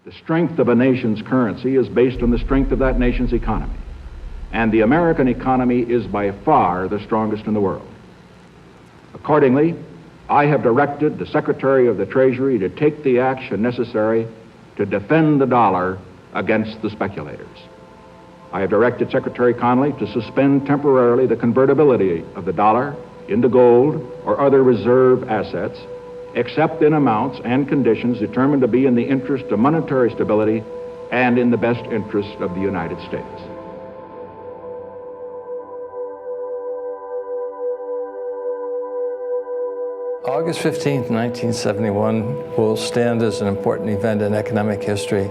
The strength of a nation's currency is based on the strength of that nation's economy. And the American economy is by far the strongest in the world. Accordingly, I have directed the Secretary of the Treasury to take the action necessary to defend the dollar against the speculators. I have directed Secretary Connally to suspend temporarily the convertibility of the dollar into gold or other reserve assets, except in amounts and conditions determined to be in the interest of monetary stability and in the best interest of the United States. August 15th, 1971 will stand as an important event in economic history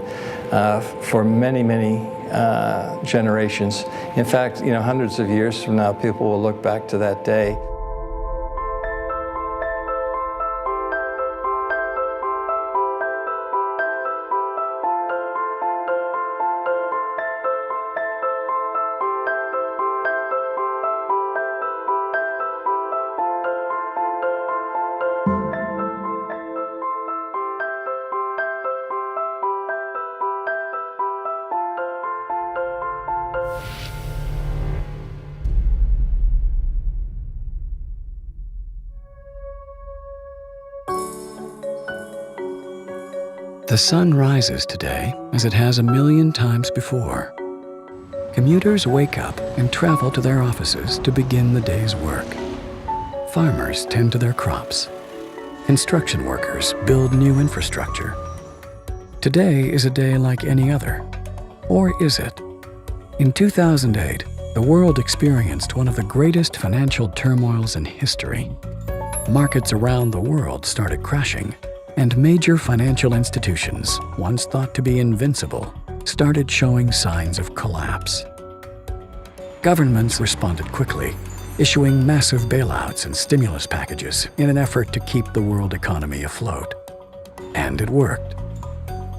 for many, many generations. In fact, hundreds of years from now, people will look back to that day. The sun rises today as it has a million times before. Commuters wake up and travel to their offices to begin the day's work. Farmers tend to their crops. Construction workers build new infrastructure. Today is a day like any other. Or is it? In 2008, the world experienced one of the greatest financial turmoils in history. Markets around the world started crashing, and major financial institutions, once thought to be invincible, started showing signs of collapse. Governments responded quickly, issuing massive bailouts and stimulus packages in an effort to keep the world economy afloat. And it worked.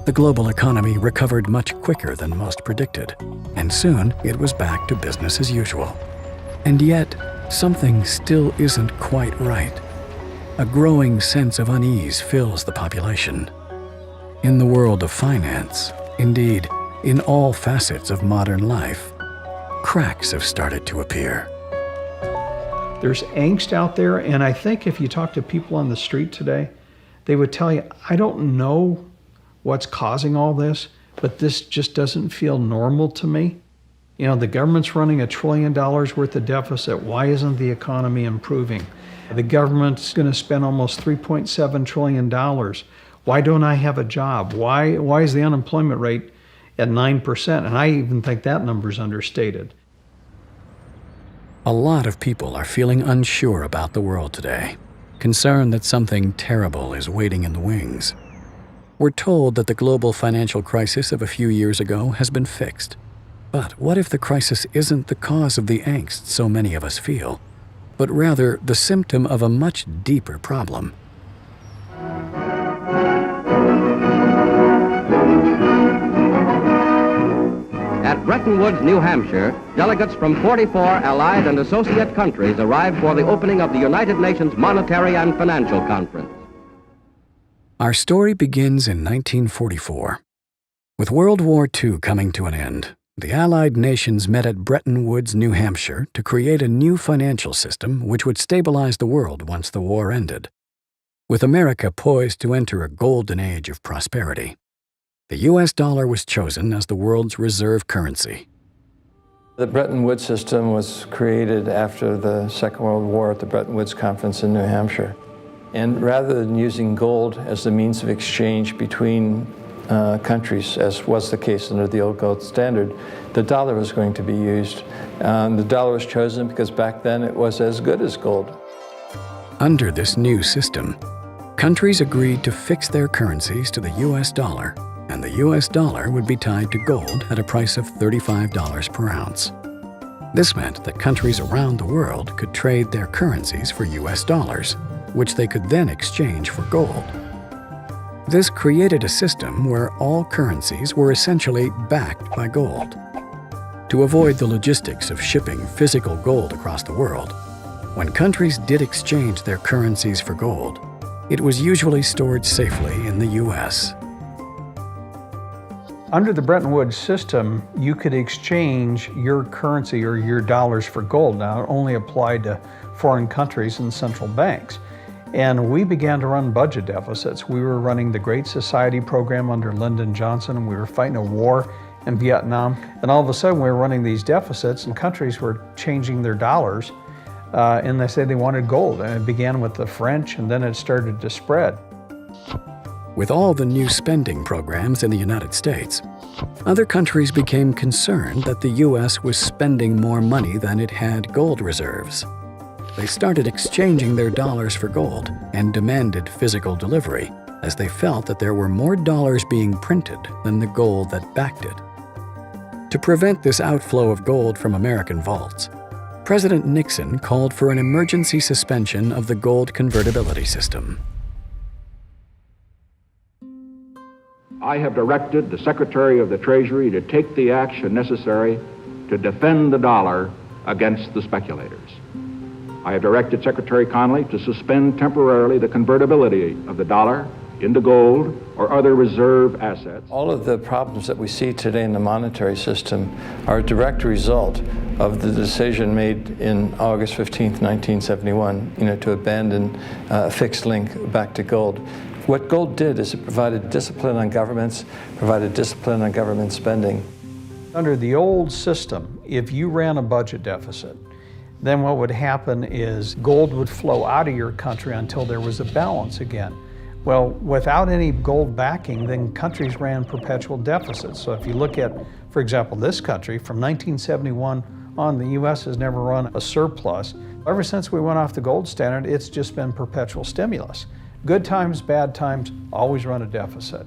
The global economy recovered much quicker than most predicted, and soon it was back to business as usual. And yet, something still isn't quite right. A growing sense of unease fills the population. In the world of finance, indeed, in all facets of modern life, cracks have started to appear. There's angst out there, and I think if you talk to people on the street today, they would tell you, I don't know what's causing all this, but this just doesn't feel normal to me. The government's running $1 trillion worth of deficit. Why isn't the economy improving? The government's going to spend almost $3.7 trillion. Why don't I have a job? Why is the unemployment rate at 9%? And I even think that number's understated. A lot of people are feeling unsure about the world today, concerned that something terrible is waiting in the wings. We're told that the global financial crisis of a few years ago has been fixed. But what if the crisis isn't the cause of the angst so many of us feel, but rather the symptom of a much deeper problem? At Bretton Woods, New Hampshire, delegates from 44 allied and associate countries arrived for the opening of the United Nations Monetary and Financial Conference. Our story begins in 1944. With World War II coming to an end, the Allied nations met at Bretton Woods, New Hampshire, to create a new financial system which would stabilize the world once the war ended. With America poised to enter a golden age of prosperity, the U.S. dollar was chosen as the world's reserve currency. The Bretton Woods system was created after the Second World War at the Bretton Woods Conference in New Hampshire. And rather than using gold as the means of exchange between countries, as was the case under the old gold standard, the dollar was going to be used. The dollar was chosen because back then it was as good as gold. Under this new system, countries agreed to fix their currencies to the U.S. dollar, and the U.S. dollar would be tied to gold at a price of $35 per ounce. This meant that countries around the world could trade their currencies for U.S. dollars, which they could then exchange for gold. This created a system where all currencies were essentially backed by gold. To avoid the logistics of shipping physical gold across the world, when countries did exchange their currencies for gold, it was usually stored safely in the U.S. Under the Bretton Woods system, you could exchange your currency or your dollars for gold. Now, it only applied to foreign countries and central banks. And we began to run budget deficits. We were running the Great Society program under Lyndon Johnson, and we were fighting a war in Vietnam. And all of a sudden, we were running these deficits, and countries were changing their dollars, and they said they wanted gold. And it began with the French, and then it started to spread. With all the new spending programs in the United States, other countries became concerned that the U.S. was spending more money than it had gold reserves. They started exchanging their dollars for gold and demanded physical delivery, as they felt that there were more dollars being printed than the gold that backed it. To prevent this outflow of gold from American vaults, President Nixon called for an emergency suspension of the gold convertibility system. I have directed the Secretary of the Treasury to take the action necessary to defend the dollar against the speculators. I have directed Secretary Connally to suspend temporarily the convertibility of the dollar into gold or other reserve assets. All of the problems that we see today in the monetary system are a direct result of the decision made in August 15th, 1971, to abandon a fixed link back to gold. What gold did is it provided discipline on governments, provided discipline on government spending. Under the old system, if you ran a budget deficit, then what would happen is gold would flow out of your country until there was a balance again. Well, without any gold backing, then countries ran perpetual deficits. So if you look at, for example, this country, from 1971 on, the U.S. has never run a surplus. Ever since we went off the gold standard, it's just been perpetual stimulus. Good times, bad times, always run a deficit.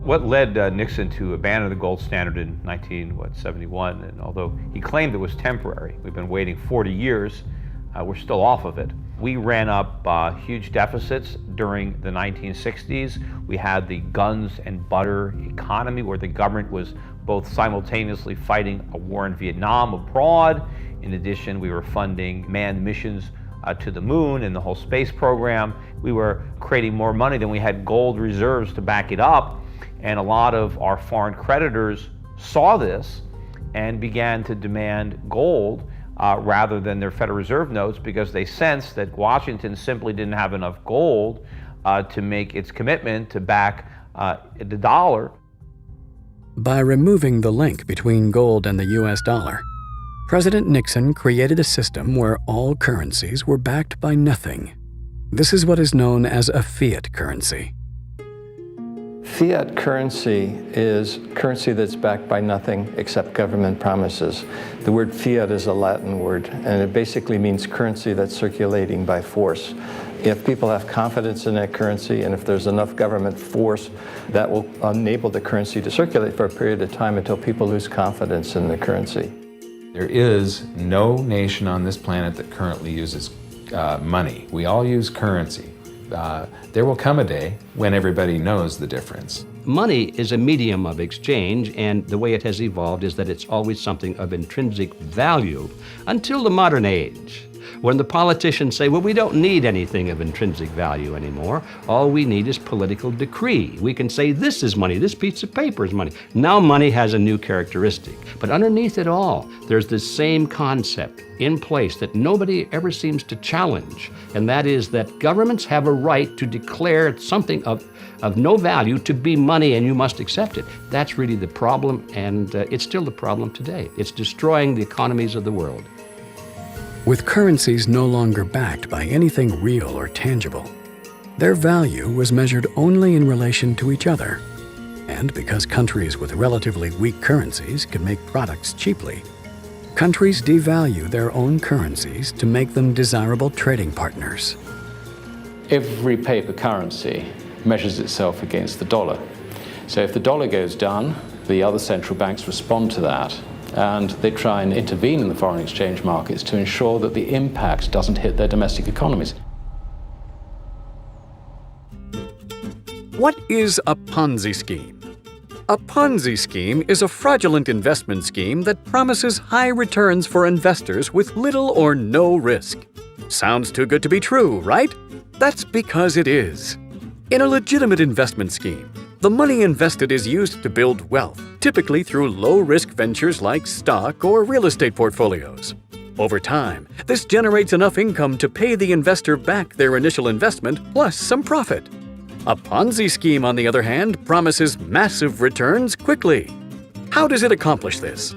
What led Nixon to abandon the gold standard in 1971? And although he claimed it was temporary, we've been waiting 40 years, we're still off of it. We ran up huge deficits during the 1960s. We had the guns and butter economy, where the government was both simultaneously fighting a war in Vietnam abroad. In addition, we were funding manned missions to the moon and the whole space program. We were creating more money than we had gold reserves to back it up. And a lot of our foreign creditors saw this and began to demand gold rather than their Federal Reserve notes, because they sensed that Washington simply didn't have enough gold to make its commitment to back the dollar. By removing the link between gold and the U.S. dollar, President Nixon created a system where all currencies were backed by nothing. This is what is known as a fiat currency. Fiat currency is currency that's backed by nothing except government promises. The word fiat is a Latin word, and it basically means currency that's circulating by force. If people have confidence in that currency, and if there's enough government force, that will enable the currency to circulate for a period of time until people lose confidence in the currency. There is no nation on this planet that currently uses money. We all use currency. There will come a day when everybody knows the difference. Money is a medium of exchange, and the way it has evolved is that it's always something of intrinsic value until the modern age, when the politicians say, well, we don't need anything of intrinsic value anymore. All we need is political decree. We can say this is money, this piece of paper is money. Now money has a new characteristic. But underneath it all, there's this same concept in place that nobody ever seems to challenge, and that is that governments have a right to declare something of no value to be money, and you must accept it. That's really the problem, and it's still the problem today. It's destroying the economies of the world. With currencies no longer backed by anything real or tangible, their value was measured only in relation to each other. And because countries with relatively weak currencies could make products cheaply, countries devalue their own currencies to make them desirable trading partners. Every paper currency measures itself against the dollar. So if the dollar goes down, the other central banks respond to that, and they try and intervene in the foreign exchange markets to ensure that the impact doesn't hit their domestic economies. What is a Ponzi scheme? A Ponzi scheme is a fraudulent investment scheme that promises high returns for investors with little or no risk. Sounds too good to be true, right? That's because it is. In a legitimate investment scheme, The money invested is used to build wealth, typically through low-risk ventures like stock or real estate portfolios. Over time, this generates enough income to pay the investor back their initial investment plus some profit. A Ponzi scheme, on the other hand, promises massive returns quickly. How does it accomplish this?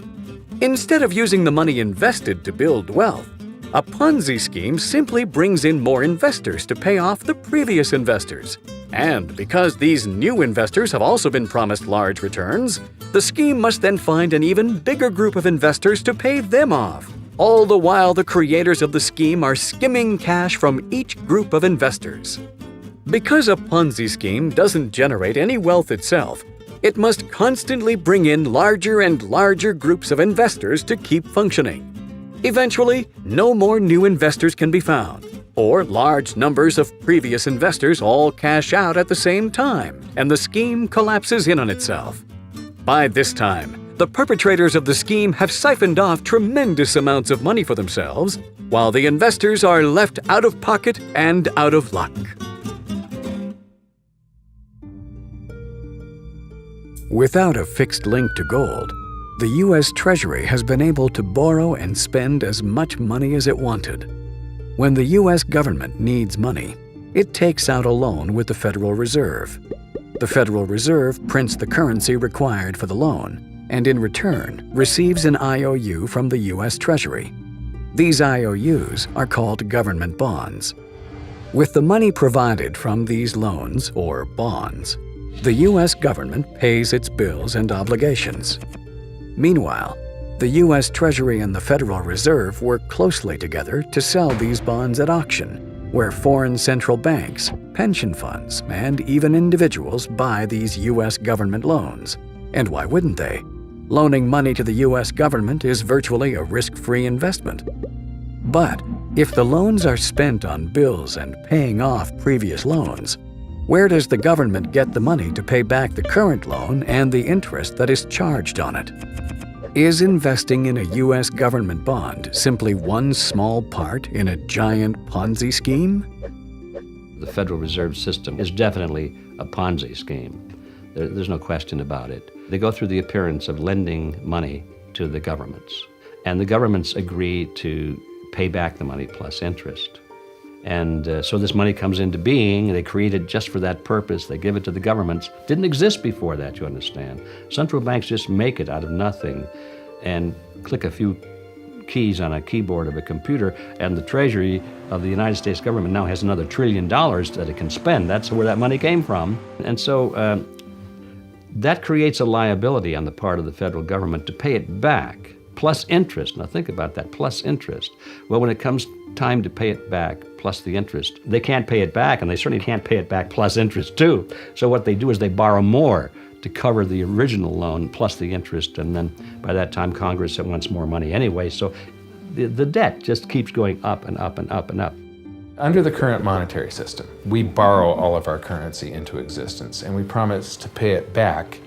Instead of using the money invested to build wealth, a Ponzi scheme simply brings in more investors to pay off the previous investors. And because these new investors have also been promised large returns, the scheme must then find an even bigger group of investors to pay them off. All the while, the creators of the scheme are skimming cash from each group of investors. Because a Ponzi scheme doesn't generate any wealth itself, it must constantly bring in larger and larger groups of investors to keep functioning. Eventually, no more new investors can be found, or large numbers of previous investors all cash out at the same time, and the scheme collapses in on itself. By this time, the perpetrators of the scheme have siphoned off tremendous amounts of money for themselves, while the investors are left out of pocket and out of luck. Without a fixed link to gold, the U.S. Treasury has been able to borrow and spend as much money as it wanted. When the U.S. government needs money, it takes out a loan with the Federal Reserve. The Federal Reserve prints the currency required for the loan, and in return receives an IOU from the U.S. Treasury. These IOUs are called government bonds. With the money provided from these loans, or bonds, the U.S. government pays its bills and obligations. Meanwhile, the U.S. Treasury and the Federal Reserve work closely together to sell these bonds at auction, where foreign central banks, pension funds, and even individuals buy these U.S. government loans. And why wouldn't they? Loaning money to the U.S. government is virtually a risk-free investment. But if the loans are spent on bills and paying off previous loans, where does the government get the money to pay back the current loan and the interest that is charged on it? Is investing in a U.S. government bond simply one small part in a giant Ponzi scheme? The Federal Reserve System is definitely a Ponzi scheme. There's no question about it. They go through the appearance of lending money to the governments, and the governments agree to pay back the money plus interest. And so this money comes into being. They create it just for that purpose. They give it to the governments. Didn't exist before that, you understand. Central banks just make it out of nothing and click a few keys on a keyboard of a computer, and the Treasury of the United States government now has another $1 trillion that it can spend. That's where that money came from. And so that creates a liability on the part of the federal government to pay it back, plus interest. Now think about that, plus interest. Well, when it comes time to pay it back plus the interest, they can't pay it back, and they certainly can't pay it back plus interest too. So what they do is they borrow more to cover the original loan plus the interest, and then by that time Congress wants more money anyway. So the debt just keeps going up and up and up and up. Under the current monetary system, we borrow all of our currency into existence, and we promise to pay it back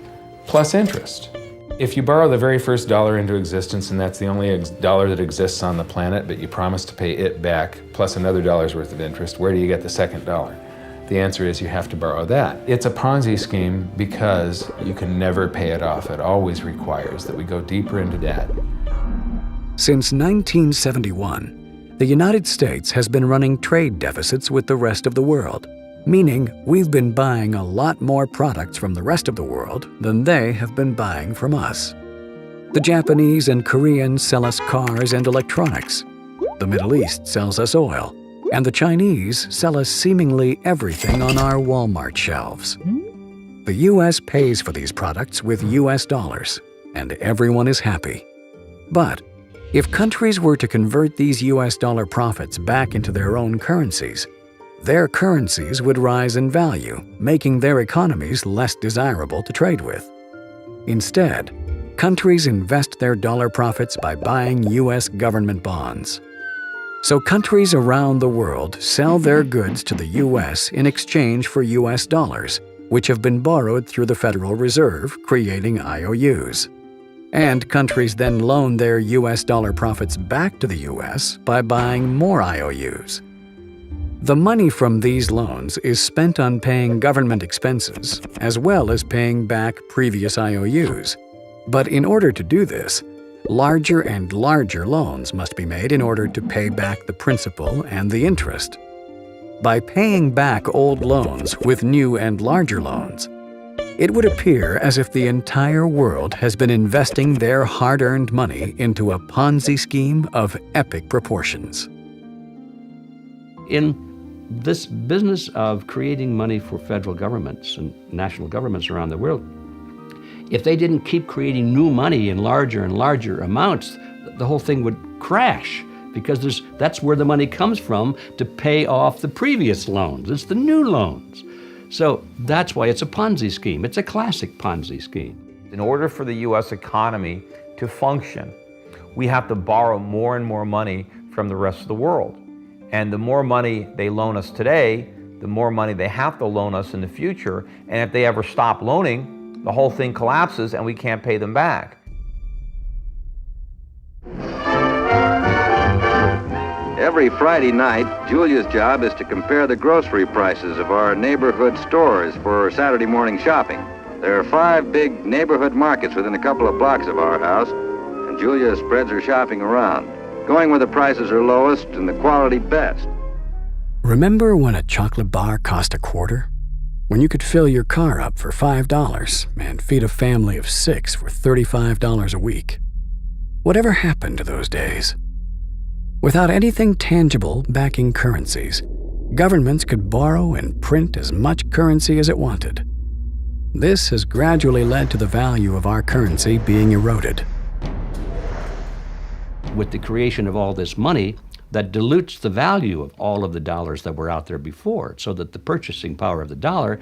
plus interest. If you borrow the very first dollar into existence, and that's the only dollar that exists on the planet, but you promise to pay it back plus another dollar's worth of interest, where do you get the second dollar? The answer is you have to borrow that. It's a Ponzi scheme because you can never pay it off. It always requires that we go deeper into debt. Since 1971, the United States has been running trade deficits with the rest of the world, meaning we've been buying a lot more products from the rest of the world than they have been buying from us. The Japanese and Koreans sell us cars and electronics. The Middle East sells us oil. And the Chinese sell us seemingly everything on our Walmart shelves. The U.S. pays for these products with U.S. dollars, and everyone is happy. But if countries were to convert these U.S. dollar profits back into their own currencies, their currencies would rise in value, making their economies less desirable to trade with. Instead, countries invest their dollar profits by buying U.S. government bonds. So countries around the world sell their goods to the U.S. in exchange for U.S. dollars, which have been borrowed through the Federal Reserve, creating IOUs. And countries then loan their U.S. dollar profits back to the U.S. by buying more IOUs. The money from these loans is spent on paying government expenses, as well as paying back previous IOUs. But in order to do this, larger and larger loans must be made in order to pay back the principal and the interest. By paying back old loans with new and larger loans, it would appear as if the entire world has been investing their hard-earned money into a Ponzi scheme of epic proportions. In this business of creating money for federal governments and national governments around the world, if they didn't keep creating new money in larger and larger amounts, the whole thing would crash, because that's where the money comes from to pay off the previous loans. It's the new loans. So that's why it's a Ponzi scheme. It's a classic Ponzi scheme. In order for the U.S. economy to function, we have to borrow more and more money from the rest of the world. And the more money they loan us today, the more money they have to loan us in the future. And if they ever stop loaning, the whole thing collapses and we can't pay them back. Every Friday night, Julia's job is to compare the grocery prices of our neighborhood stores for Saturday morning shopping. There are 5 big neighborhood markets within a couple of blocks of our house, and Julia spreads her shopping around, going where the prices are lowest and the quality best. Remember when a chocolate bar cost a quarter? When you could fill your car up for $5 and feed a family of 6 for $35 a week? Whatever happened to those days? Without anything tangible backing currencies, governments could borrow and print as much currency as it wanted. This has gradually led to the value of our currency being eroded. With the creation of all this money, that dilutes the value of all of the dollars that were out there before, so that the purchasing power of the dollar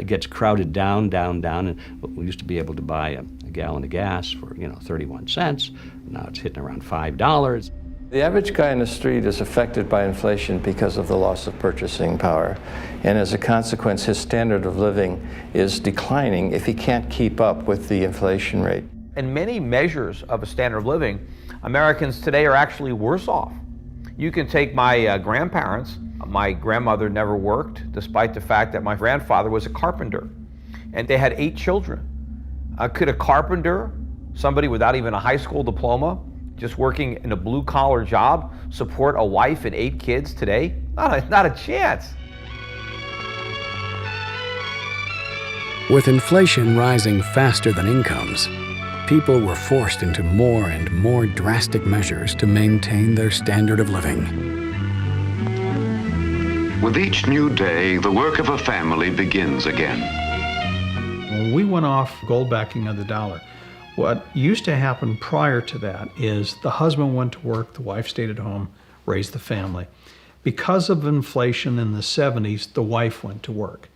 gets crowded down, and we used to be able to buy a gallon of gas for 31 cents. Now it's hitting around $5. The average guy in the street is affected by inflation because of the loss of purchasing power. And as a consequence, his standard of living is declining if he can't keep up with the inflation rate. In many measures of a standard of living, Americans today are actually worse off. You can take my grandparents. My grandmother never worked, despite the fact that my grandfather was a carpenter. And they had 8 children. Could a carpenter, somebody without even a high school diploma, just working in a blue-collar job, support a wife and 8 kids today? Not a chance. With inflation rising faster than incomes, people were forced into more and more drastic measures to maintain their standard of living. With each new day, the work of a family begins again. When we went off gold backing of the dollar, what used to happen prior to that is the husband went to work, the wife stayed at home, raised the family. Because of inflation in the 70s, the wife went to work.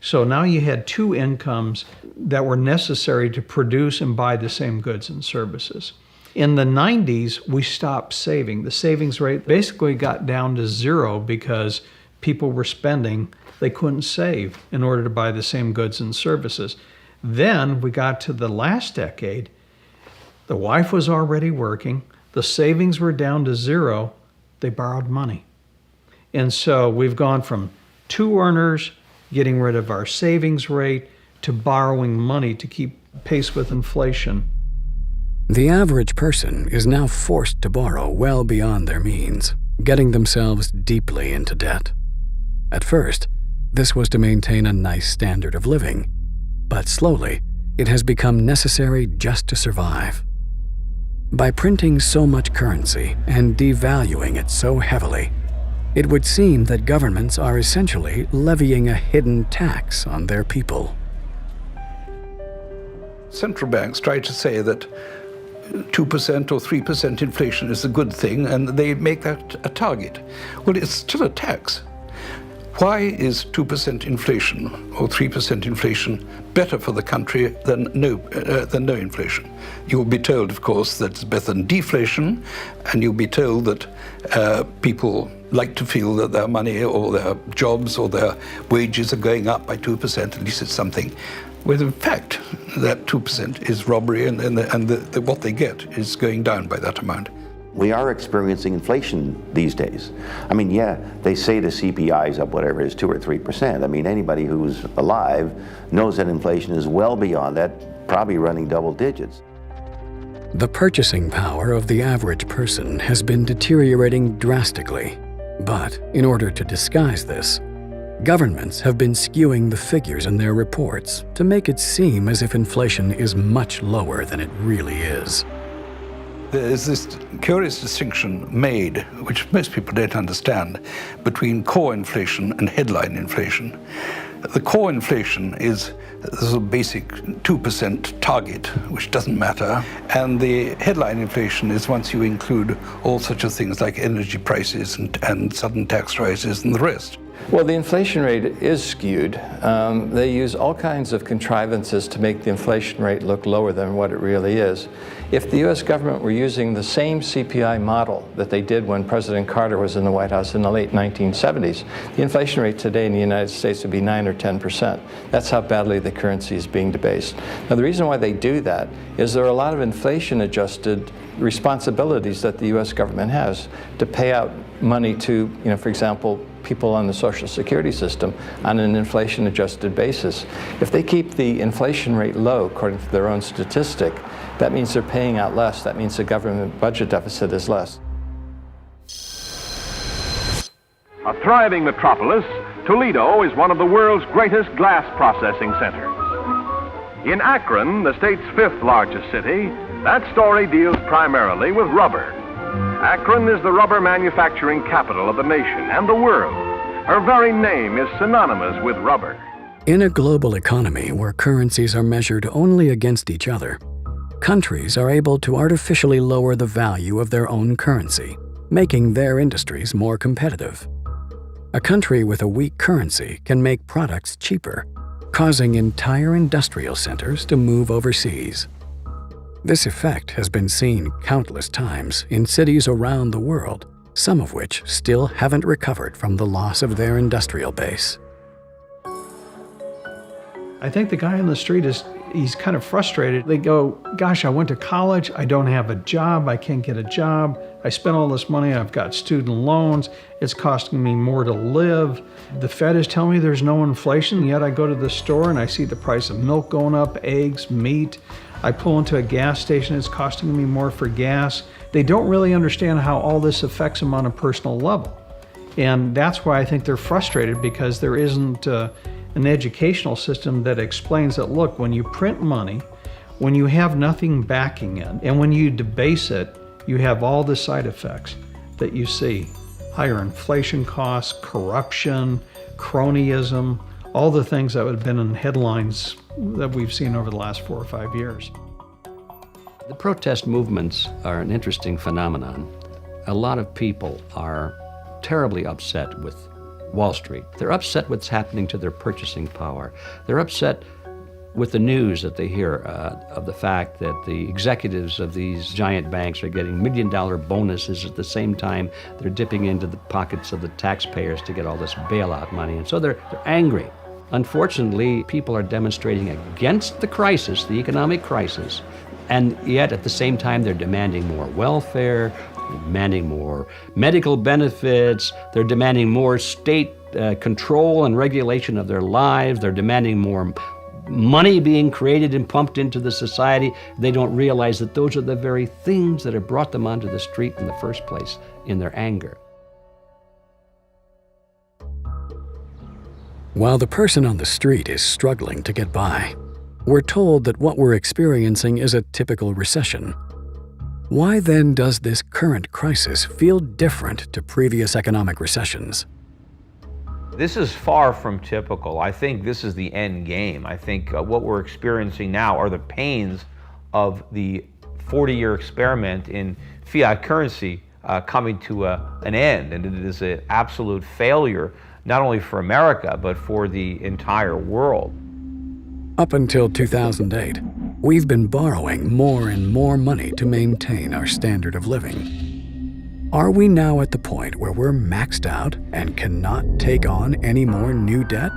So now you had 2 incomes that were necessary to produce and buy the same goods and services. In the 90s, we stopped saving. The savings rate basically got down to 0 because people were spending. They couldn't save in order to buy the same goods and services. Then we got to the last decade. The wife was already working. The savings were down to 0. They borrowed money. And so we've gone from 2 earners getting rid of our savings rate to borrowing money to keep pace with inflation. The average person is now forced to borrow well beyond their means, getting themselves deeply into debt. At first, this was to maintain a nice standard of living, but slowly, it has become necessary just to survive. By printing so much currency and devaluing it so heavily, it would seem that governments are essentially levying a hidden tax on their people. Central banks try to say that 2% or 3% inflation is a good thing, and they make that a target. Well, it's still a tax. Why is 2% inflation or 3% inflation better for the country than no inflation? You'll be told, of course, that it's better than deflation, and you'll be told that people like to feel that their money or their jobs or their wages are going up by 2%, at least it's something. When in fact, that 2% is robbery, and what they get is going down by that amount. We are experiencing inflation these days. I mean, yeah, they say the CPI is up whatever it is, 2 or 3%. I mean, anybody who's alive knows that inflation is well beyond that, probably running double digits. The purchasing power of the average person has been deteriorating drastically. But in order to disguise this, governments have been skewing the figures in their reports to make it seem as if inflation is much lower than it really is. There is this curious distinction made, which most people don't understand, between core inflation and headline inflation. The core inflation is the basic 2% target, which doesn't matter. And the headline inflation is once you include all such things like energy prices and sudden tax rises and the rest. Well, the inflation rate is skewed. They use all kinds of contrivances to make the inflation rate look lower than what it really is. If the U.S. government were using the same CPI model that they did when President Carter was in the White House in the late 1970s, the inflation rate today in the United States would be 9 or 10%. That's how badly the currency is being debased. Now, the reason why they do that is there are a lot of inflation-adjusted responsibilities that the U.S. government has to pay out money to, for example, people on the Social Security system on an inflation-adjusted basis. If they keep the inflation rate low, according to their own statistic, that means they're paying out less. That means the government budget deficit is less. A thriving metropolis, Toledo is one of the world's greatest glass processing centers. In Akron, the state's 5th largest city, that story deals primarily with rubber. Akron is the rubber manufacturing capital of the nation and the world. Her very name is synonymous with rubber. In a global economy where currencies are measured only against each other, countries are able to artificially lower the value of their own currency, making their industries more competitive. A country with a weak currency can make products cheaper, causing entire industrial centers to move overseas. This effect has been seen countless times in cities around the world, some of which still haven't recovered from the loss of their industrial base. I think the guy on the street he's kind of frustrated. They go, gosh, I went to college, I don't have a job, I can't get a job, I spent all this money, I've got student loans, it's costing me more to live. The Fed is telling me there's no inflation, yet I go to the store and I see the price of milk going up, eggs, meat. I pull into a gas station, it's costing me more for gas. They don't really understand how all this affects them on a personal level. And that's why I think they're frustrated, because there isn't an educational system that explains that, look, when you print money, when you have nothing backing it, and when you debase it, you have all the side effects that you see. Higher inflation costs, corruption, cronyism, all the things that have been in headlines that we've seen over the last 4 or 5 years. The protest movements are an interesting phenomenon. A lot of people are terribly upset with Wall Street. They're upset what's happening to their purchasing power. They're upset with the news that they hear of the fact that the executives of these giant banks are getting $1 million bonuses at the same time they're dipping into the pockets of the taxpayers to get all this bailout money. And so they're angry. Unfortunately, people are demonstrating against the crisis, the economic crisis, and yet at the same time they're demanding more welfare, they're demanding more medical benefits, they're demanding more state control and regulation of their lives, they're demanding more money being created and pumped into the society. They don't realize that those are the very things that have brought them onto the street in the first place in their anger. While the person on the street is struggling to get by, we're told that what we're experiencing is a typical recession. Why then does this current crisis feel different to previous economic recessions? This is far from typical. I think this is the end game. I think what we're experiencing now are the pains of the 40-year experiment in fiat currency coming to an end, and it is an absolute failure, not only for America, but for the entire world. Up until 2008, we've been borrowing more and more money to maintain our standard of living. Are we now at the point where we're maxed out and cannot take on any more new debt?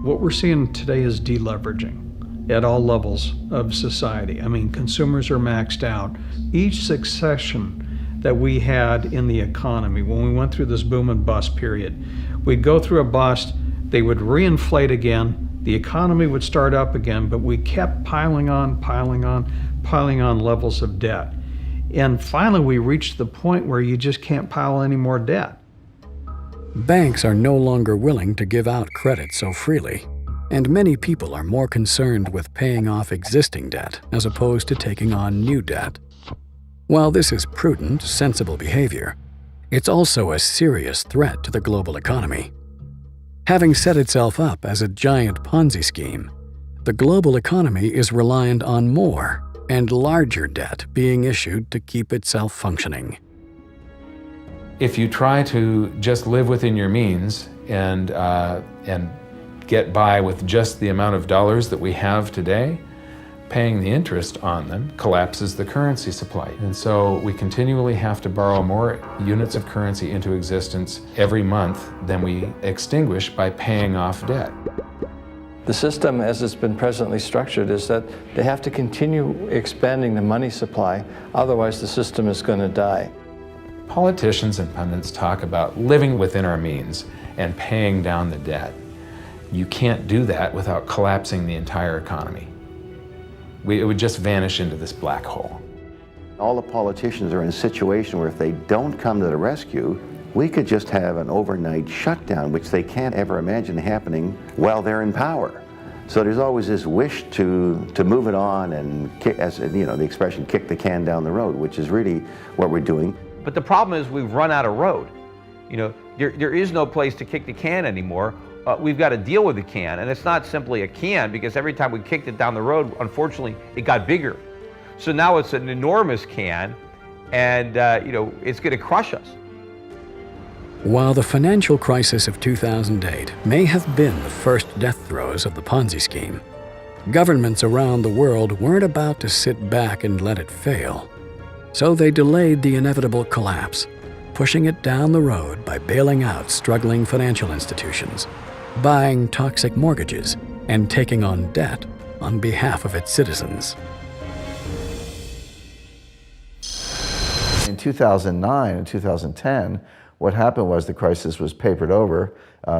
What we're seeing today is deleveraging. at all levels of society. I mean, consumers are maxed out. Each succession that we had in the economy, when we went through this boom and bust period, we'd go through a bust, they would reinflate again, the economy would start up again, but we kept piling on levels of debt. And finally, we reached the point where you just can't pile any more debt. Banks are no longer willing to give out credit so freely, and many people are more concerned with paying off existing debt as opposed to taking on new debt. While this is prudent, sensible behavior, it's also a serious threat to the global economy. Having set itself up as a giant Ponzi scheme, the global economy is reliant on more and larger debt being issued to keep itself functioning. If you try to just live within your means and get by with just the amount of dollars that we have today, paying the interest on them collapses the currency supply. And so we continually have to borrow more units of currency into existence every month than we extinguish by paying off debt. The system as it's been presently structured is that they have to continue expanding the money supply, otherwise the system is going to die. Politicians and pundits talk about living within our means and paying down the debt. You can't do that without collapsing the entire economy. It would just vanish into this black hole. All the politicians are in a situation where if they don't come to the rescue, we could just have an overnight shutdown, which they can't ever imagine happening while they're in power. So there's always this wish to move it on and, as you know, the expression, kick the can down the road, which is really what we're doing. But the problem is we've run out of road. You know, there is no place to kick the can anymore. We've got to deal with the can, and it's not simply a can, because every time we kicked it down the road, unfortunately, it got bigger. So now it's an enormous can, and you know, it's going to crush us. While the financial crisis of 2008 may have been the first death throes of the Ponzi scheme, governments around the world weren't about to sit back and let it fail. So they delayed the inevitable collapse, pushing it down the road by bailing out struggling financial institutions, buying toxic mortgages, and taking on debt on behalf of its citizens. In 2009 and 2010, what happened was the crisis was papered over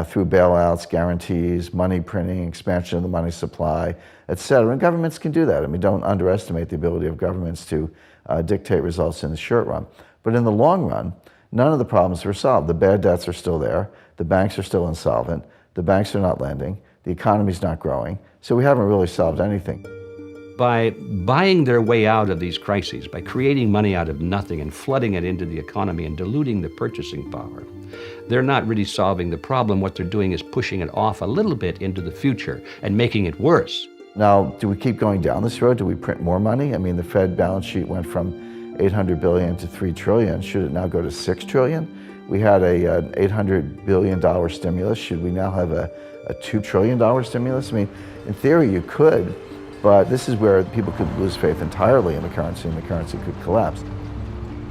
through bailouts, guarantees, money printing, expansion of the money supply, et cetera. And governments can do that. I mean, don't underestimate the ability of governments to dictate results in the short run. But in the long run, none of the problems were solved. The bad debts are still there. The banks are still insolvent. The banks are not lending. The economy's not growing. So we haven't really solved anything. By buying their way out of these crises, by creating money out of nothing and flooding it into the economy and diluting the purchasing power, they're not really solving the problem. What they're doing is pushing it off a little bit into the future and making it worse. Now, do we keep going down this road? Do we print more money? I mean, the Fed balance sheet went from $800 billion to $3 trillion. Should it now go to $6 trillion? We had an $800 billion stimulus. Should we now have a $2 trillion stimulus? I mean, in theory, you could, but this is where people could lose faith entirely in the currency, and the currency could collapse.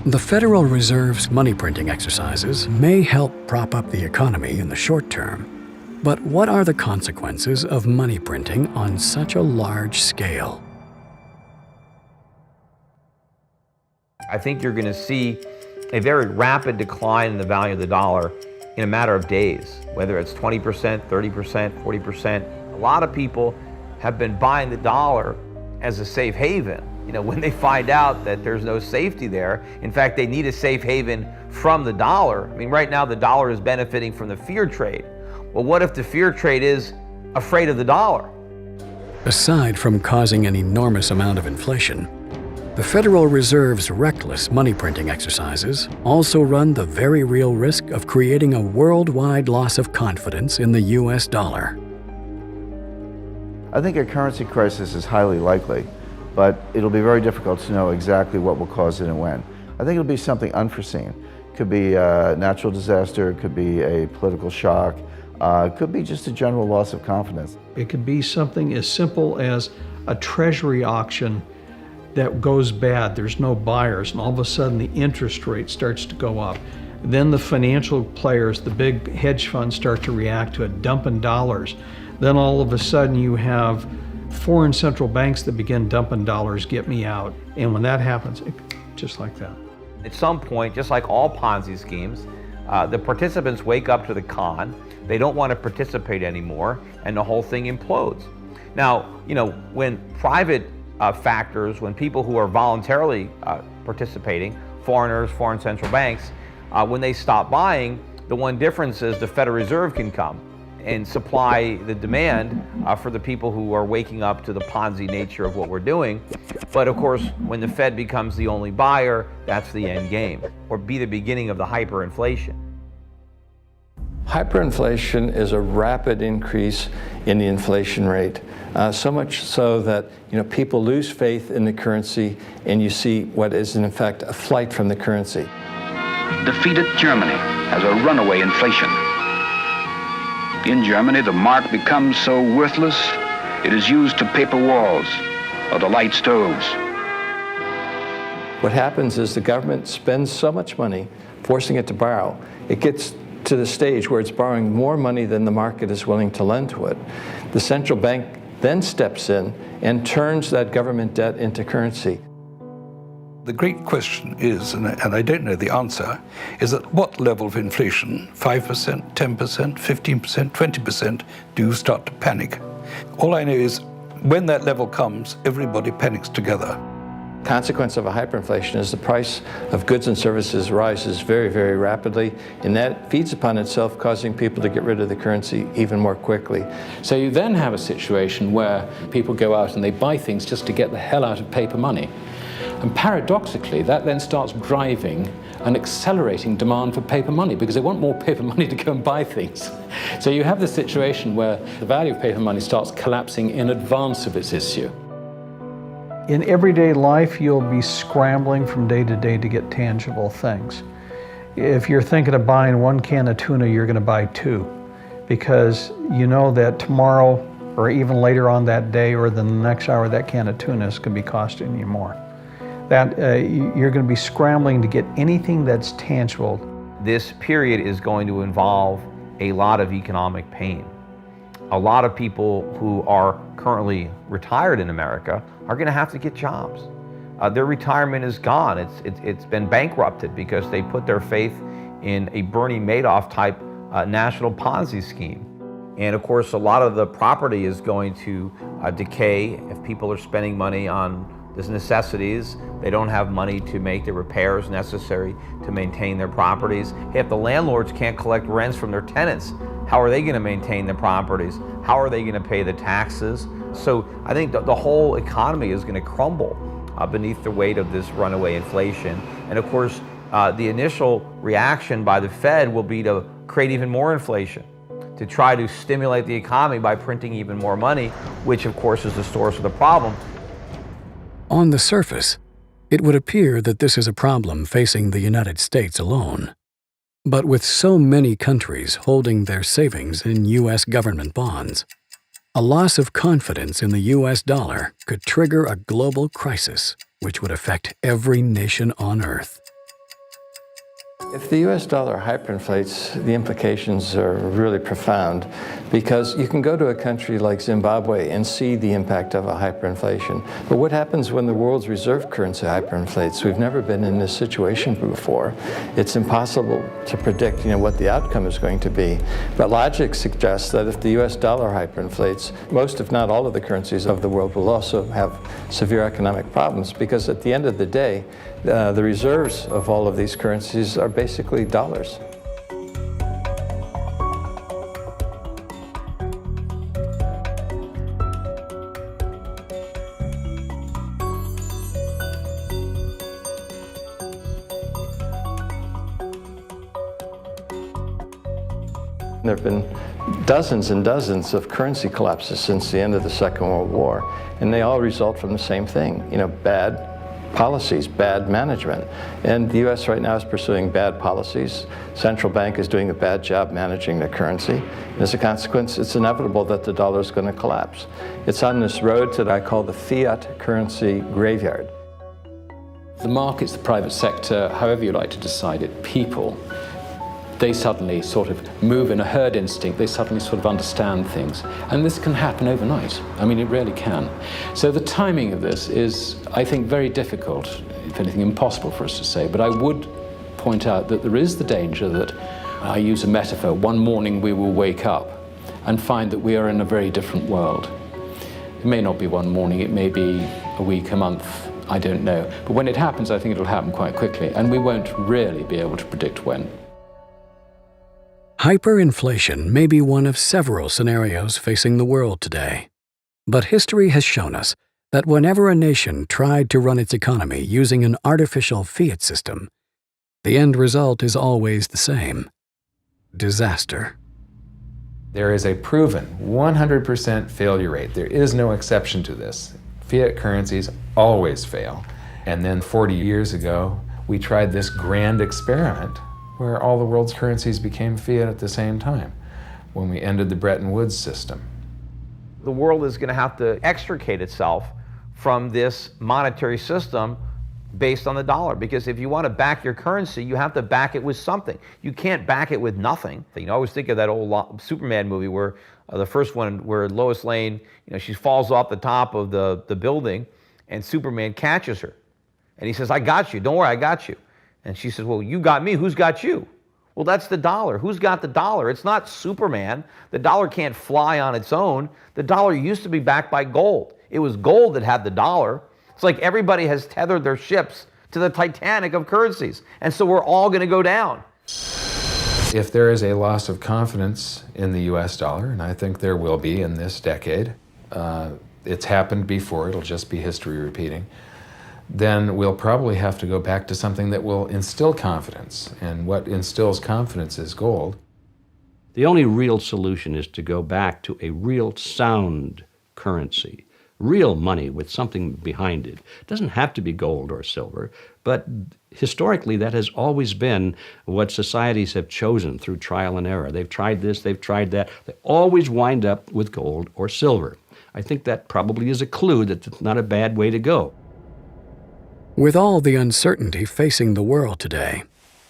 The Federal Reserve's money printing exercises may help prop up the economy in the short term, but what are the consequences of money printing on such a large scale? I think you're going to see a very rapid decline in the value of the dollar in a matter of days, whether it's 20%, 30%, 40%. A lot of people have been buying the dollar as a safe haven. You know, when they find out that there's no safety there, in fact, they need a safe haven from the dollar. I mean, right now the dollar is benefiting from the fear trade. Well, what if the fear trade is afraid of the dollar? Aside from causing an enormous amount of inflation, the Federal Reserve's reckless money printing exercises also run the very real risk of creating a worldwide loss of confidence in the US dollar. I think a currency crisis is highly likely, but it'll be very difficult to know exactly what will cause it and when. I think it'll be something unforeseen. It could be a natural disaster, it could be a political shock, it could be just a general loss of confidence. It could be something as simple as a treasury auction that goes bad, there's no buyers, and all of a sudden the interest rate starts to go up. Then the financial players, the big hedge funds, start to react to it, dumping dollars. Then all of a sudden you have foreign central banks that begin dumping dollars, get me out. And when that happens, just like that. At some point, just like all Ponzi schemes, the participants wake up to the con, they don't want to participate anymore, and the whole thing implodes. Now, you know, when private factors, when people who are voluntarily participating, foreigners, foreign central banks, when they stop buying, the one difference is the Federal Reserve can come and supply the demand for the people who are waking up to the Ponzi nature of what we're doing. But of course, when the Fed becomes the only buyer, that's the end game, or be the beginning of the hyperinflation. Hyperinflation is a rapid increase in the inflation rate, so much so that people lose faith in the currency, and you see what is in effect a flight from the currency. Defeated Germany has a runaway inflation. In Germany, the mark becomes so worthless, it is used to paper walls or to light stoves. What happens is the government spends so much money forcing it to borrow, it gets to the stage where it's borrowing more money than the market is willing to lend to it. The central bank then steps in and turns that government debt into currency. The great question is, and I don't know the answer, is at what level of inflation, 5%, 10%, 15%, 20%, do you start to panic? All I know is when that level comes, everybody panics together. Consequence of a hyperinflation is the price of goods and services rises very, very rapidly, and that feeds upon itself, causing people to get rid of the currency even more quickly. So you then have a situation where people go out and they buy things just to get the hell out of paper money. And paradoxically, that then starts driving and accelerating demand for paper money, because they want more paper money to go and buy things. So you have this situation where the value of paper money starts collapsing in advance of its issue. In everyday life, you'll be scrambling from day to day to get tangible things. If you're thinking of buying 1 can of tuna, you're going to buy 2, because you know that tomorrow or even later on that day or the next hour, that can of tuna is going to be costing you more. That you're going to be scrambling to get anything that's tangible. This period is going to involve a lot of economic pain. A lot of people who are currently retired in America are going to have to get jobs. Their retirement is gone. It's been bankrupted because they put their faith in a Bernie Madoff type national Ponzi scheme. And of course, a lot of the property is going to decay if people are spending money on these necessities. They don't have money to make the repairs necessary to maintain their properties. Hey, if the landlords can't collect rents from their tenants, how are they going to maintain the properties? How are they going to pay the taxes? So I think the whole economy is going to crumble beneath the weight of this runaway inflation. And of course, the initial reaction by the Fed will be to create even more inflation, to try to stimulate the economy by printing even more money, which of course is the source of the problem. On the surface, it would appear that this is a problem facing the United States alone. But with so many countries holding their savings in U.S. government bonds, a loss of confidence in the U.S. dollar could trigger a global crisis which would affect every nation on Earth. If the US dollar hyperinflates, the implications are really profound, because you can go to a country like Zimbabwe and see the impact of a hyperinflation. But what happens when the world's reserve currency hyperinflates? We've never been in this situation before. It's impossible to predict, what the outcome is going to be. But logic suggests that if the US dollar hyperinflates, most, if not all, of the currencies of the world will also have severe economic problems, because at the end of the day, the reserves of all of these currencies are basically dollars. There have been dozens and dozens of currency collapses since the end of the Second World War, and they all result from the same thing, bad policies, bad management. And the U.S. right now is pursuing bad policies. Central bank is doing a bad job managing the currency. And as a consequence, it's inevitable that the dollar is going to collapse. It's on this road that I call the fiat currency graveyard. The markets, the private sector, however you like to decide it, people, they suddenly sort of move in a herd instinct, they suddenly sort of understand things. And this can happen overnight. I mean, it really can. So the timing of this is, I think, very difficult, if anything, impossible for us to say. But I would point out that there is the danger that, I use a metaphor, one morning we will wake up and find that we are in a very different world. It may not be one morning, it may be a week, a month, I don't know. But when it happens, I think it'll happen quite quickly, and we won't really be able to predict when. Hyperinflation may be one of several scenarios facing the world today. But history has shown us that whenever a nation tried to run its economy using an artificial fiat system, the end result is always the same: disaster. There is a proven 100% failure rate. There is no exception to this. Fiat currencies always fail. And then 40 years ago, we tried this grand experiment where all the world's currencies became fiat at the same time, when we ended the Bretton Woods system. The world is going to have to extricate itself from this monetary system based on the dollar, because if you want to back your currency, you have to back it with something. You can't back it with nothing. I always think of that old Superman movie where the first one where Lois Lane, she falls off the top of the building and Superman catches her. And he says, "I got you, don't worry, I got you." And she says, "Well, you got me, who's got you?" Well, that's the dollar. Who's got the dollar? It's not Superman. The dollar can't fly on its own. The dollar used to be backed by gold. It was gold that had the dollar. It's like everybody has tethered their ships to the Titanic of currencies. And so we're all going to go down. If there is a loss of confidence in the US dollar, and I think there will be in this decade, it's happened before, it'll just be history repeating, then we'll probably have to go back to something that will instill confidence. And what instills confidence is gold. The only real solution is to go back to a real sound currency. Real money with something behind it. It doesn't have to be gold or silver, but historically that has always been what societies have chosen through trial and error. They've tried this, they've tried that. They always wind up with gold or silver. I think that probably is a clue that it's not a bad way to go. With all the uncertainty facing the world today,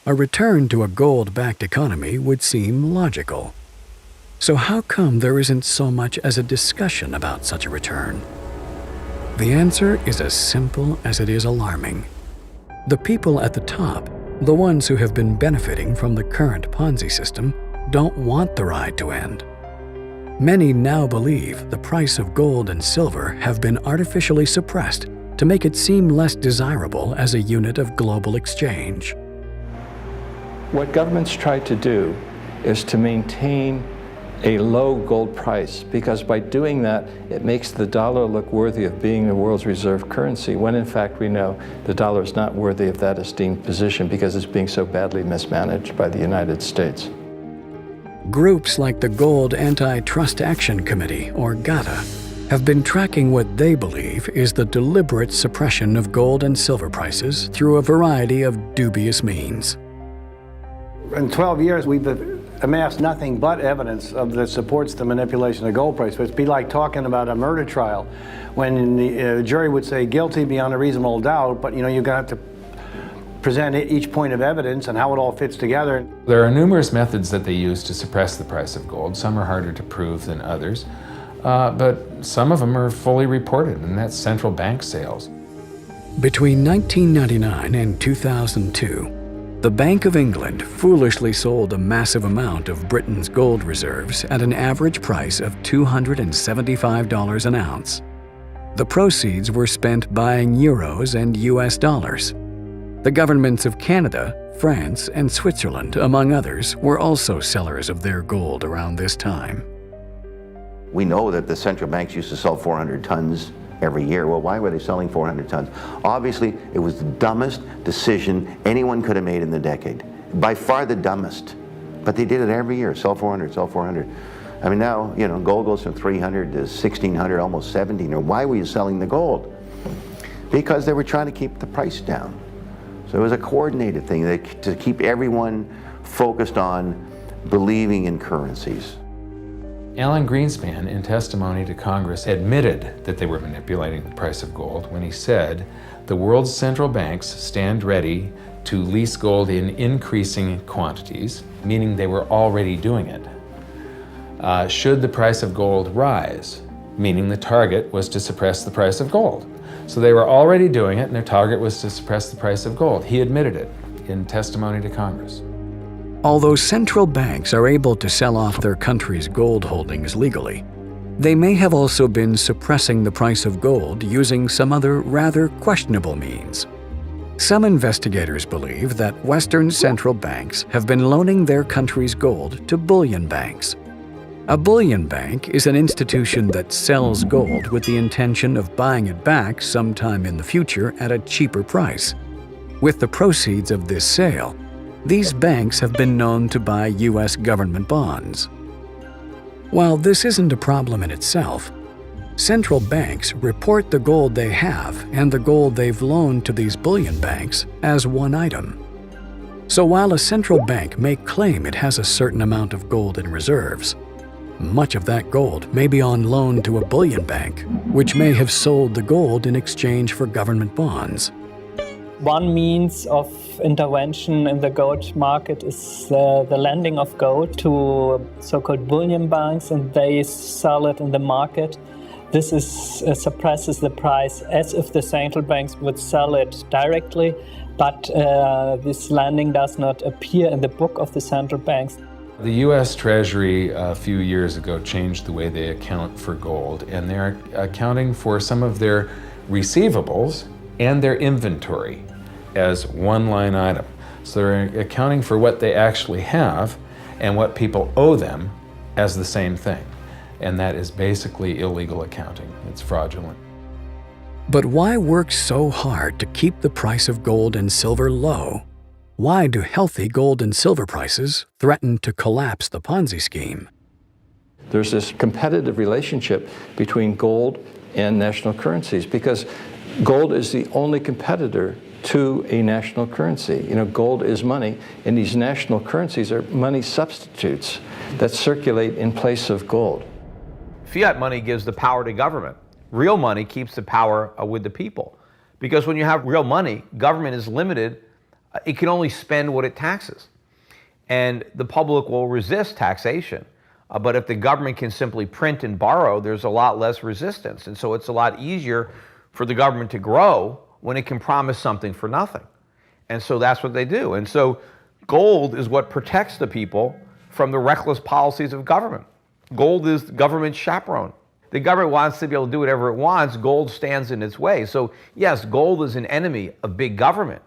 a return to a gold-backed economy would seem logical. So how come there isn't so much as a discussion about such a return? The answer is as simple as it is alarming. The people at the top, the ones who have been benefiting from the current Ponzi system, don't want the ride to end. Many now believe the price of gold and silver have been artificially suppressed to make it seem less desirable as a unit of global exchange. What governments try to do is to maintain a low gold price, because by doing that, it makes the dollar look worthy of being the world's reserve currency, when in fact we know the dollar is not worthy of that esteemed position because it's being so badly mismanaged by the United States. Groups like the Gold Anti-Trust Action Committee, or GATA, have been tracking what they believe is the deliberate suppression of gold and silver prices through a variety of dubious means. In 12 years, we've amassed nothing but evidence that supports the manipulation of gold price. But it'd be like talking about a murder trial when the jury would say guilty beyond a reasonable doubt, but you've got to present each point of evidence and how it all fits together. There are numerous methods that they use to suppress the price of gold. Some are harder to prove than others, but some of them are fully reported, and that's central bank sales. Between 1999 and 2002, the Bank of England foolishly sold a massive amount of Britain's gold reserves at an average price of $275 an ounce. The proceeds were spent buying euros and US dollars. The governments of Canada, France, and Switzerland, among others, were also sellers of their gold around this time. We know that the central banks used to sell 400 tons every year. Well, why were they selling 400 tons? Obviously, it was the dumbest decision anyone could have made in the decade. By far the dumbest. But they did it every year, sell 400, sell 400. I mean, now, gold goes from 300 to 1,600, almost 17. Why were you selling the gold? Because they were trying to keep the price down. So it was a coordinated thing to keep everyone focused on believing in currencies. Alan Greenspan, in testimony to Congress, admitted that they were manipulating the price of gold when he said, "The world's central banks stand ready to lease gold in increasing quantities," meaning they were already doing it, should the price of gold rise, meaning the target was to suppress the price of gold. So they were already doing it, and their target was to suppress the price of gold. He admitted it in testimony to Congress. Although central banks are able to sell off their country's gold holdings legally, they may have also been suppressing the price of gold using some other rather questionable means. Some investigators believe that Western central banks have been loaning their country's gold to bullion banks. A bullion bank is an institution that sells gold with the intention of buying it back sometime in the future at a cheaper price. With the proceeds of this sale, these banks have been known to buy U.S. government bonds. While this isn't a problem in itself, central banks report the gold they have and the gold they've loaned to these bullion banks as one item. So while a central bank may claim it has a certain amount of gold in reserves, much of that gold may be on loan to a bullion bank, which may have sold the gold in exchange for government bonds. One means of intervention in the gold market is the lending of gold to so-called bullion banks, and they sell it in the market. This suppresses the price as if the central banks would sell it directly, but this lending does not appear in the book of the central banks. The U.S. Treasury a few years ago changed the way they account for gold, and they're accounting for some of their receivables and their inventory as one line item. So they're accounting for what they actually have and what people owe them as the same thing. And that is basically illegal accounting. It's fraudulent. But why work so hard to keep the price of gold and silver low? Why do healthy gold and silver prices threaten to collapse the Ponzi scheme? There's this competitive relationship between gold and national currencies because gold is the only competitor to a national currency. You know, gold is money, and these national currencies are money substitutes that circulate in place of gold. Fiat money gives the power to government. Real money keeps the power with the people. Because when you have real money, government is limited. It can only spend what it taxes. And the public will resist taxation. But if the government can simply print and borrow, there's a lot less resistance. And so it's a lot easier for the government to grow when it can promise something for nothing. And so that's what they do. And so gold is what protects the people from the reckless policies of government. Gold is government chaperone. The government wants to be able to do whatever it wants. Gold stands in its way. So yes, gold is an enemy of big government,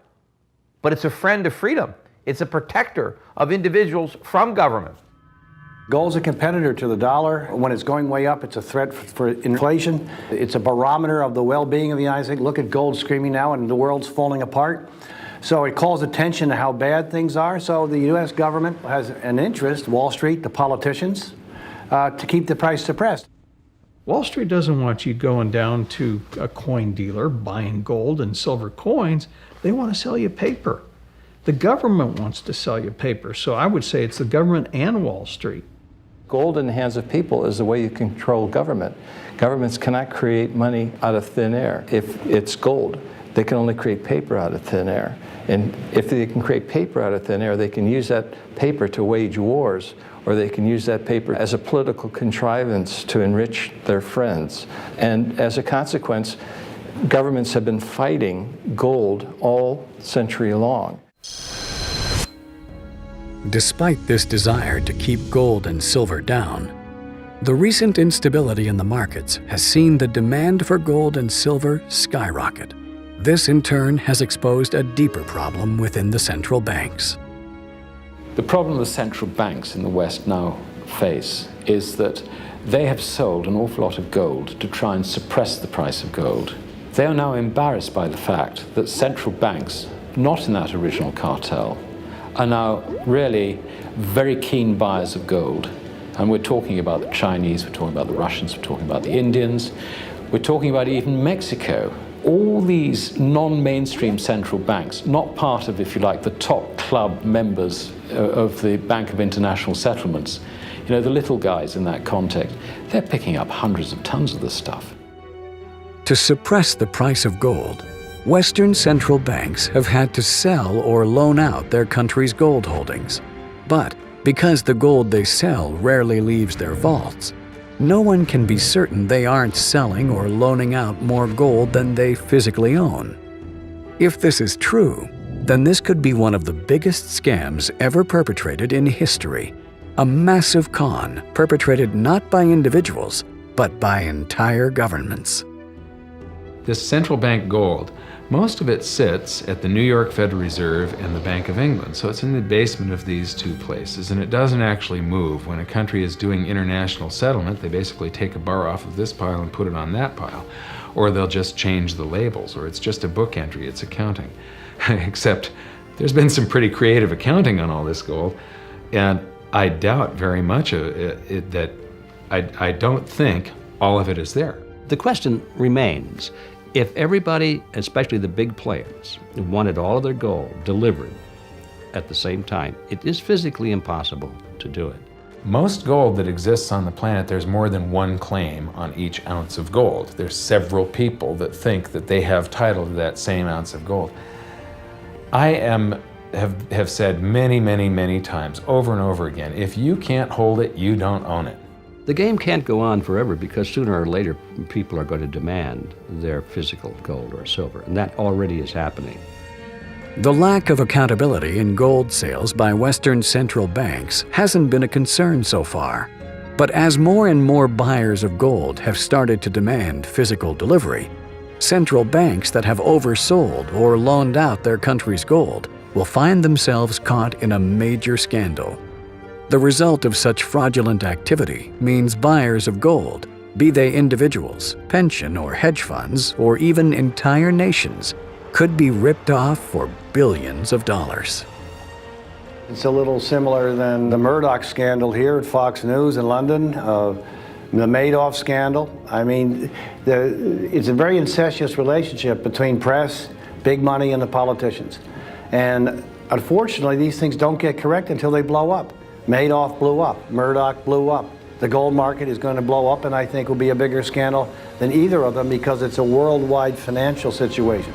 but it's a friend of freedom. It's a protector of individuals from government. Gold's a competitor to the dollar. When it's going way up, it's a threat for inflation. It's a barometer of the well-being of the United States. Look at gold screaming now and the world's falling apart. So it calls attention to how bad things are. So the U.S. government has an interest, Wall Street, the politicians, to keep the price suppressed. Wall Street doesn't want you going down to a coin dealer buying gold and silver coins. They want to sell you paper. The government wants to sell you paper. So I would say it's the government and Wall Street. Gold in the hands of people is the way you control government. Governments cannot create money out of thin air. If it's gold, they can only create paper out of thin air. And if they can create paper out of thin air, they can use that paper to wage wars, or they can use that paper as a political contrivance to enrich their friends. And as a consequence, governments have been fighting gold all century long. Despite this desire to keep gold and silver down, the recent instability in the markets has seen the demand for gold and silver skyrocket. This in turn has exposed a deeper problem within the central banks. The problem the central banks in the West now face is that they have sold an awful lot of gold to try and suppress the price of gold. They are now embarrassed by the fact that central banks, not in that original cartel, are now really very keen buyers of gold. And we're talking about the Chinese, we're talking about the Russians, we're talking about the Indians, we're talking about even Mexico. All these non-mainstream central banks, not part of, if you like, the top club members of the Bank of International Settlements, You know, the little guys in that context, they're picking up hundreds of tons of this stuff. To suppress the price of gold, Western central banks have had to sell or loan out their country's gold holdings. But because the gold they sell rarely leaves their vaults, no one can be certain they aren't selling or loaning out more gold than they physically own. If this is true, then this could be one of the biggest scams ever perpetrated in history. A massive con perpetrated not by individuals, but by entire governments. This central bank gold, most of it sits at the New York Federal Reserve and the Bank of England. So it's in the basement of these two places, and it doesn't actually move. When a country is doing international settlement, they basically take a bar off of this pile and put it on that pile. Or they'll just change the labels, or it's just a book entry, it's accounting. Except there's been some pretty creative accounting on all this gold, and I doubt very much that I don't think all of it is there. The question remains, if everybody, especially the big players, wanted all of their gold delivered at the same time, it is physically impossible to do it. Most gold that exists on the planet, there's more than one claim on each ounce of gold. There's several people that think that they have title to that same ounce of gold. I have said many times, over and over again, if you can't hold it, you don't own it. The game can't go on forever because sooner or later people are going to demand their physical gold or silver, and that already is happening. The lack of accountability in gold sales by Western central banks hasn't been a concern so far. But as more and more buyers of gold have started to demand physical delivery, central banks that have oversold or loaned out their country's gold will find themselves caught in a major scandal. The result of such fraudulent activity means buyers of gold, be they individuals, pension or hedge funds, or even entire nations, could be ripped off for billions of dollars. It's a little similar than the Murdoch scandal here at Fox News in London, the Madoff scandal. I mean, it's a very incestuous relationship between press, big money, and the politicians. And unfortunately, these things don't get correct until they blow up. Madoff blew up, Murdoch blew up. The gold market is going to blow up, and I think will be a bigger scandal than either of them because it's a worldwide financial situation.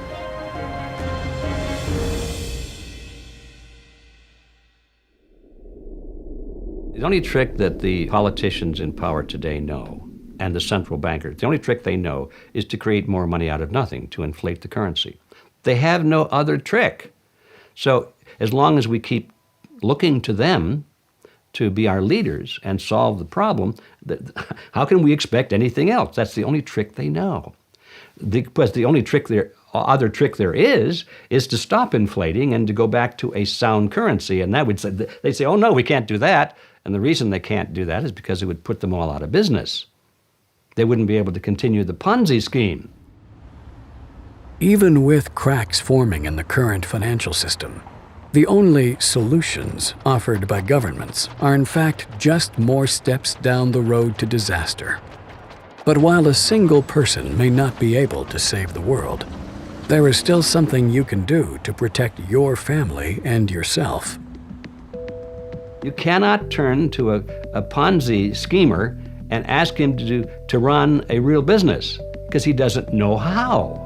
The only trick that the politicians in power today know, and the central bankers, the only trick they know is to create more money out of nothing, to inflate the currency. They have no other trick. So as long as we keep looking to them to be our leaders and solve the problem, how can we expect anything else? That's the only trick they know. Because the only other trick there is to stop inflating and to go back to a sound currency. And that would say, they say, oh no, we can't do that. And the reason they can't do that is because it would put them all out of business. They wouldn't be able to continue the Ponzi scheme. Even with cracks forming in the current financial system, the only solutions offered by governments are in fact just more steps down the road to disaster. But while a single person may not be able to save the world, there is still something you can do to protect your family and yourself. You cannot turn to a Ponzi schemer and ask him to run a real business because he doesn't know how.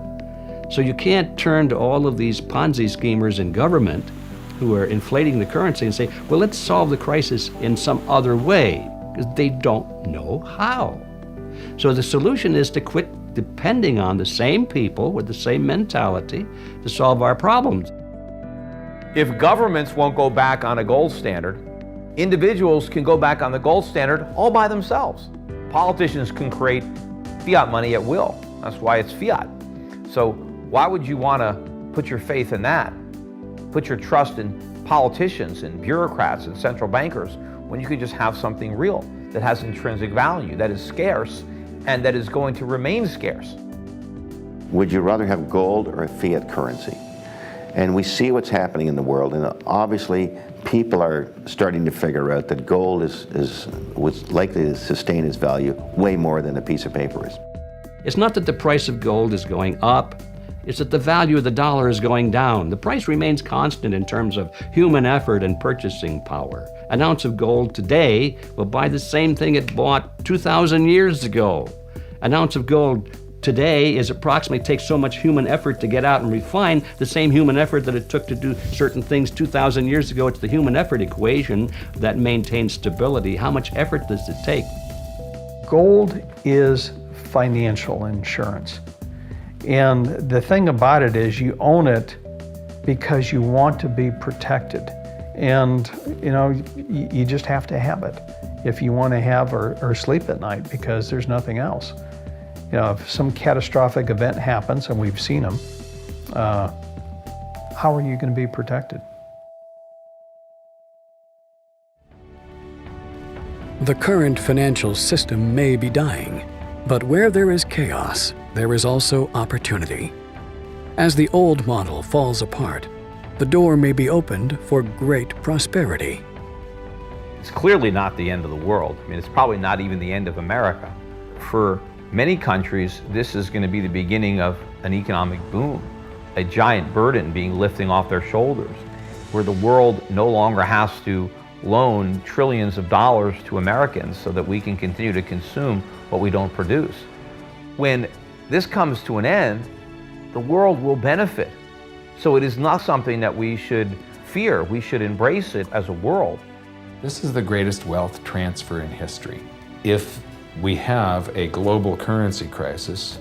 So you can't turn to all of these Ponzi schemers in government who are inflating the currency and say, well, let's solve the crisis in some other way, because they don't know how. So the solution is to quit depending on the same people with the same mentality to solve our problems. If governments won't go back on a gold standard, individuals can go back on the gold standard all by themselves. Politicians can create fiat money at will. That's why it's fiat. So why would you want to put your faith in that? Put your trust in politicians and bureaucrats and central bankers when you could just have something real that has intrinsic value, that is scarce, and that is going to remain scarce. Would you rather have gold or a fiat currency? And we see what's happening in the world, and obviously people are starting to figure out that gold is what's likely to sustain its value way more than a piece of paper is. It's not that the price of gold is going up, is that the value of the dollar is going down. The price remains constant in terms of human effort and purchasing power. An ounce of gold today will buy the same thing it bought 2,000 years ago. An ounce of gold today takes so much human effort to get out and refine the same human effort that it took to do certain things 2,000 years ago. It's the human effort equation that maintains stability. How much effort does it take? Gold is financial insurance. And the thing about it is you own it because you want to be protected. And you just have to have it if you want to have or sleep at night, because there's nothing else. If some catastrophic event happens, and we've seen them, how are you going to be protected? The current financial system may be dying, but where there is chaos, there is also opportunity. As the old model falls apart, the door may be opened for great prosperity. It's clearly not the end of the world. I mean, it's probably not even the end of America. For many countries, this is going to be the beginning of an economic boom, a giant burden being lifting off their shoulders, where the world no longer has to loan trillions of dollars to Americans so that we can continue to consume what we don't produce. When this comes to an end, the world will benefit. So it is not something that we should fear. We should embrace it as a world. This is the greatest wealth transfer in history. If we have a global currency crisis,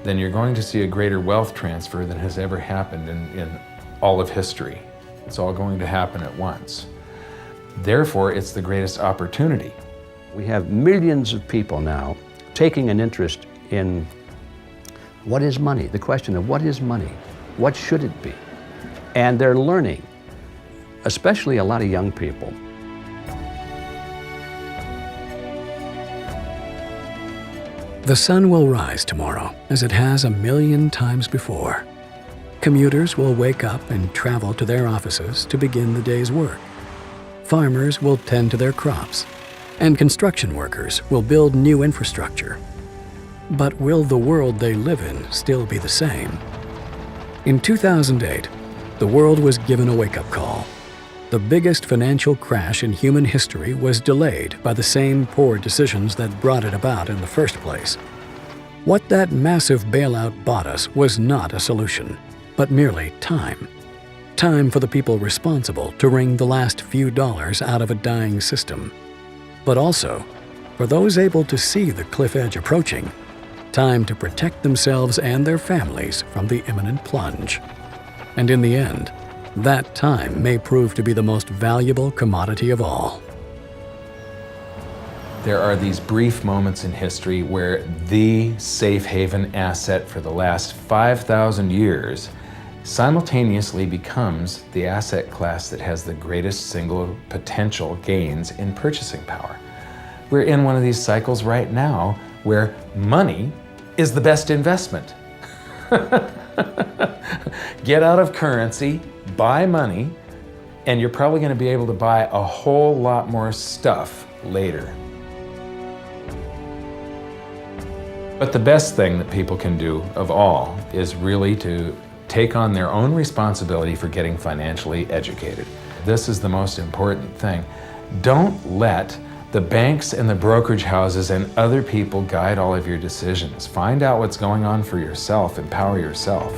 then you're going to see a greater wealth transfer than has ever happened in all of history. It's all going to happen at once. Therefore, it's the greatest opportunity. We have millions of people now taking an interest in what is money, the question of what is money, what should it be? And they're learning, especially a lot of young people. The sun will rise tomorrow, as it has 1,000,000 times before. Commuters will wake up and travel to their offices to begin the day's work. Farmers will tend to their crops, and construction workers will build new infrastructure. But will the world they live in still be the same? In 2008, the world was given a wake-up call. The biggest financial crash in human history was delayed by the same poor decisions that brought it about in the first place. What that massive bailout bought us was not a solution, but merely time. Time for the people responsible to wring the last few dollars out of a dying system. But also, for those able to see the cliff edge approaching, time to protect themselves and their families from the imminent plunge. And in the end, that time may prove to be the most valuable commodity of all. There are these brief moments in history where the safe haven asset for the last 5,000 years simultaneously becomes the asset class that has the greatest single potential gains in purchasing power. We're in one of these cycles right now where money is the best investment. Get out of currency, buy money, and you're probably going to be able to buy a whole lot more stuff later. But the best thing that people can do of all is really to take on their own responsibility for getting financially educated. This is the most important thing. Don't let the banks and the brokerage houses and other people guide all of your decisions. Find out what's going on for yourself. Empower yourself.